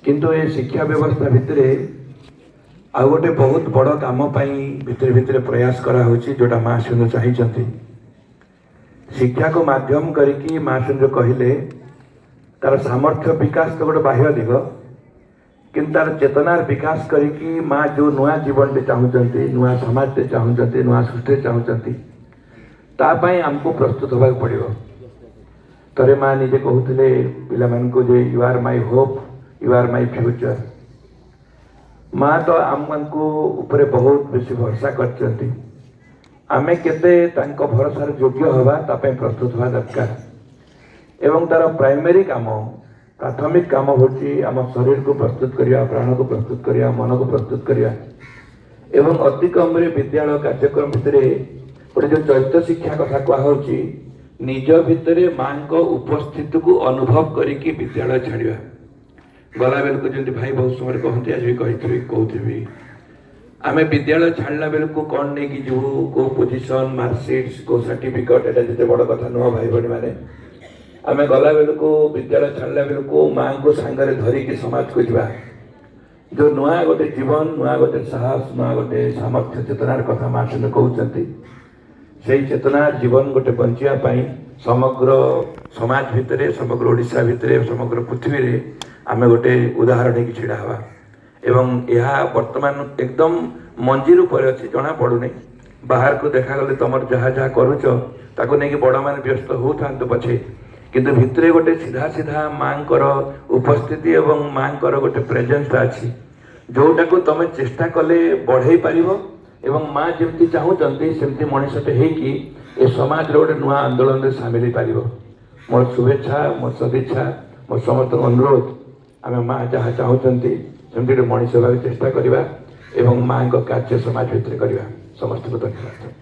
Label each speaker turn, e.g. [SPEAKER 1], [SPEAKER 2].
[SPEAKER 1] किंतु ये शिक्षा व्यवस्था भितर आ गोटे बहुत बड़ काम भितर भितर प्रयास करा होची जोटा महाशून्य चाहिए शिक्षा को माध्यम करके महाशून्य कहले तार सामर्थ्य विकास तो गोटे बाह्य दिग किंतु तार चेतनार विकास करके माँ जो नुआ जीवन चाहूँगी नुआ समाज चाहूँगी नुआ सृष्टि चाहूँगी तापाई आमको प्रस्तुत होगा पड़ो। थे माँ निजे कहते पिला जे you are my hope you are my future माँ तो आम ऊपर बहुत बेसी भरसा कर आमे केते तांको भरसार योग्य हवा तापे प्रस्तुत हवा दरकार एवं तार प्राइमरी काम प्राथमिक काम होची आम शरीर को प्रस्तुत करिया प्राण को प्रस्तुत करिया मन को प्रस्तुत करिया एवं अति कम विद्यालय कार्यक्रम भितर गोटे जो चैत्य शिक्षा कथा कहुची निज भितर माँ को उपस्थिति को अनुभव करिकी विद्यालय छाड़िया गला बेल को जमी भाई बहुत समय कहते आज भी कहती आमे विद्यालय छाड़ला बेल को कौन नहीं कि जो को पोजिशन मार्कशीट को सर्टिफिकेट एटा जिते बड़ कथा नुह भाई भाई मैंने आमे गला बेल को विद्यालय छाड़ला बेल को माँ को सांगरे धरिकी समाज को जा जो नुआ गोटे जीवन नुआ गोटे साहस नुआ गोटे सामर्थ्य चेतनार कथा माँ से कहते से चेतना जीवन गोटे बंचापी समग्र समाज भितर समग्र ओडिशा भितर समग्र पृथ्वी रे आमे गोटे उदाहरण की छिड़ा हवा एवं यह वर्तमान एकदम मंजीर पर अच्छी जना पड़ूनी बाहर को देखा गले तुम जहाँ जहाँ करुच ताको नहीं कि बड़ मान व्यस्त हो था पछे किंतु भितरे गोटे सीधा सीधा माँ उपस्थिति एवं माँ गोटे प्रेजेन्सटा अच्छी जोटा को तुम चेष्टा कले बढ़ई पार एवं माँ जमी चाहूँगी सेमती मनीषटे होगी ए समाज गोटे नुआ आंदोलन में सामिल हो पार मोर शुभेच्छा मोर सदिच्छा मोर समस्त अनुरोध आम माँ जहाँ चाहूँगी सेमती गोटे मनीष भाव चेष्टा करवा एवं माँ का कार्य समाज भितर करवा समस्त को धन्यवाद।